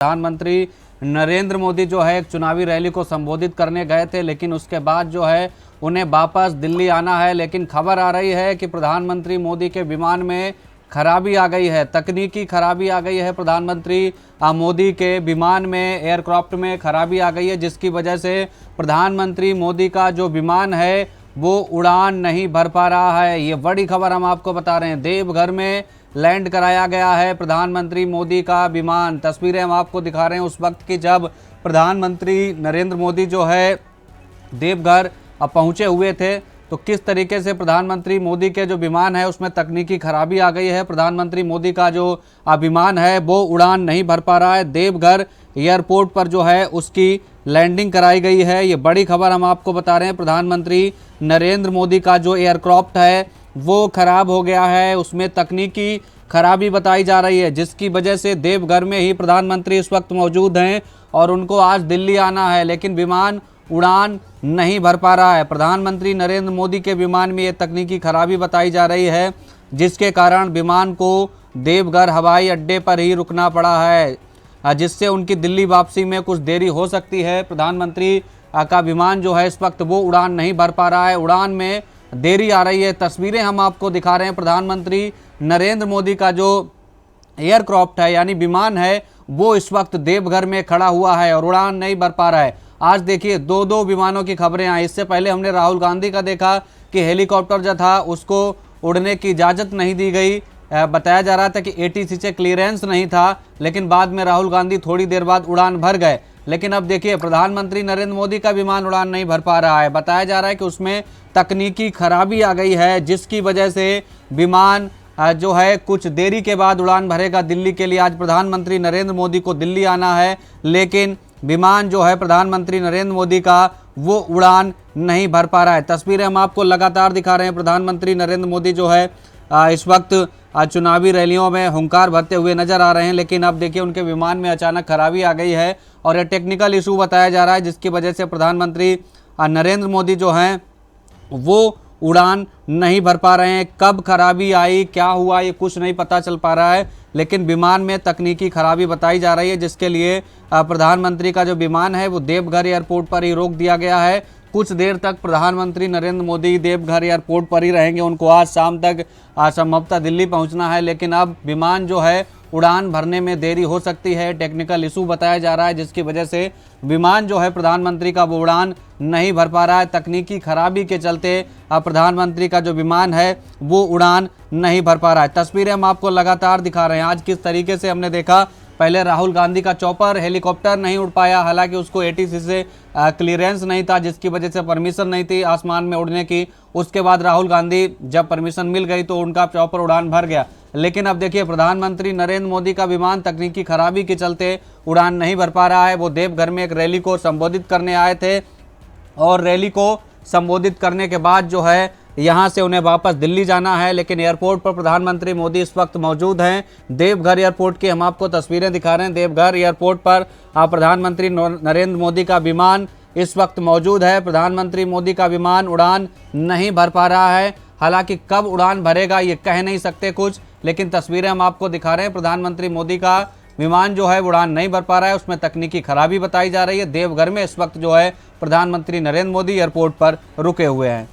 प्रधानमंत्री नरेंद्र मोदी जो है एक चुनावी रैली को संबोधित करने गए थे, लेकिन उसके बाद जो है उन्हें वापस दिल्ली आना है। लेकिन खबर आ रही है कि प्रधानमंत्री मोदी के विमान में खराबी आ गई है, तकनीकी खराबी आ गई है। प्रधानमंत्री मोदी के विमान में, एयरक्राफ्ट में खराबी आ गई है, जिसकी वजह से प्रधानमंत्री मोदी का जो विमान है वो उड़ान नहीं भर पा रहा है। ये बड़ी खबर हम आपको बता रहे हैं। देवघर में लैंड कराया गया है प्रधानमंत्री मोदी का विमान। तस्वीरें हम आपको दिखा रहे हैं उस वक्त की जब प्रधानमंत्री नरेंद्र मोदी जो है देवघर पहुंचे हुए थे, तो किस तरीके से प्रधानमंत्री मोदी के जो विमान है उसमें तकनीकी खराबी आ गई है। प्रधानमंत्री मोदी का जो विमान है वो उड़ान नहीं भर पा रहा है। देवघर एयरपोर्ट पर जो है उसकी लैंडिंग कराई गई है। ये बड़ी खबर हम आपको बता रहे हैं। प्रधानमंत्री नरेंद्र मोदी का जो एयरक्राफ्ट है वो खराब हो गया है, उसमें तकनीकी खराबी बताई जा रही है, जिसकी वजह से देवघर में ही प्रधानमंत्री इस वक्त मौजूद हैं और उनको आज दिल्ली आना है, लेकिन विमान उड़ान नहीं भर पा रहा है। प्रधानमंत्री नरेंद्र मोदी के विमान में ये तकनीकी खराबी बताई जा रही है, जिसके कारण विमान को देवघर हवाई अड्डे पर ही रुकना पड़ा है, जिससे उनकी दिल्ली वापसी में कुछ देरी हो सकती है। प्रधानमंत्री का विमान जो है इस वक्त वो उड़ान नहीं भर पा रहा है, उड़ान में देरी आ रही है। तस्वीरें हम आपको दिखा रहे हैं। प्रधानमंत्री नरेंद्र मोदी का जो एयरक्राफ्ट है यानी विमान है वो इस वक्त देवघर में खड़ा हुआ है और उड़ान नहीं भर पा रहा है। आज देखिए दो विमानों की खबरें आई। इससे पहले हमने राहुल गांधी का देखा कि हेलीकॉप्टर जो था उसको उड़ने की इजाज़त नहीं दी गई, बताया जा रहा था कि ATC से क्लियरेंस नहीं था, लेकिन बाद में राहुल गांधी थोड़ी देर बाद उड़ान भर गए। लेकिन अब देखिए प्रधानमंत्री नरेंद्र मोदी का विमान उड़ान नहीं भर पा रहा है। बताया जा रहा है कि उसमें तकनीकी खराबी आ गई है, जिसकी वजह से विमान जो है कुछ देरी के बाद उड़ान भरेगा दिल्ली के लिए। आज प्रधानमंत्री नरेंद्र मोदी को दिल्ली आना है, लेकिन विमान जो है प्रधानमंत्री नरेंद्र मोदी का वो उड़ान नहीं भर पा रहा है। तस्वीरें हम आपको लगातार दिखा रहे हैं। प्रधानमंत्री नरेंद्र मोदी जो है इस वक्त चुनावी रैलियों में हुंकार भरते हुए नजर आ रहे हैं, लेकिन अब देखिए उनके विमान में अचानक खराबी आ गई है और ये टेक्निकल इशू बताया जा रहा है, जिसकी वजह से प्रधानमंत्री नरेंद्र मोदी जो हैं वो उड़ान नहीं भर पा रहे हैं। कब खराबी आई, क्या हुआ, ये कुछ नहीं पता चल पा रहा है, लेकिन विमान में तकनीकी खराबी बताई जा रही है, जिसके लिए प्रधानमंत्री का जो विमान है वो देवघर एयरपोर्ट पर ही रोक दिया गया है। कुछ देर तक प्रधानमंत्री नरेंद्र मोदी देवघर एयरपोर्ट पर ही रहेंगे। उनको आज शाम तक संभवतः दिल्ली पहुंचना है, लेकिन अब विमान जो है उड़ान भरने में देरी हो सकती है। टेक्निकल इशू बताया जा रहा है, जिसकी वजह से विमान जो है प्रधानमंत्री का वो उड़ान नहीं भर पा रहा है। तकनीकी खराबी के चलते प्रधानमंत्री का जो विमान है वो उड़ान नहीं भर पा रहा है। तस्वीरें हम आपको लगातार दिखा रहे हैं। आज किस तरीके से हमने देखा, पहले राहुल गांधी का चॉपर हेलीकॉप्टर नहीं उड़ पाया, हालांकि उसको ATC से क्लियरेंस नहीं था, जिसकी वजह से परमिशन नहीं थी आसमान में उड़ने की। उसके बाद राहुल गांधी जब परमिशन मिल गई तो उनका चॉपर उड़ान भर गया। लेकिन अब देखिए प्रधानमंत्री नरेंद्र मोदी का विमान तकनीकी खराबी के चलते उड़ान नहीं भर पा रहा है। वो देवघर में एक रैली को संबोधित करने आए थे और रैली को संबोधित करने के बाद जो है यहाँ से उन्हें वापस दिल्ली जाना है, लेकिन एयरपोर्ट पर प्रधानमंत्री मोदी इस वक्त मौजूद हैं। देवघर एयरपोर्ट की हम आपको तस्वीरें दिखा रहे हैं। देवघर एयरपोर्ट पर प्रधानमंत्री नरेंद्र मोदी का विमान इस वक्त मौजूद है। प्रधानमंत्री मोदी का विमान उड़ान नहीं भर पा रहा है, हालांकि कब उड़ान भरेगा ये कह नहीं सकते कुछ, लेकिन तस्वीरें हम आपको दिखा रहे हैं। प्रधानमंत्री मोदी का विमान जो है उड़ान नहीं भर पा रहा है, उसमें तकनीकी खराबी बताई जा रही है। देवघर में इस वक्त जो है प्रधानमंत्री नरेंद्र मोदी एयरपोर्ट पर रुके हुए हैं।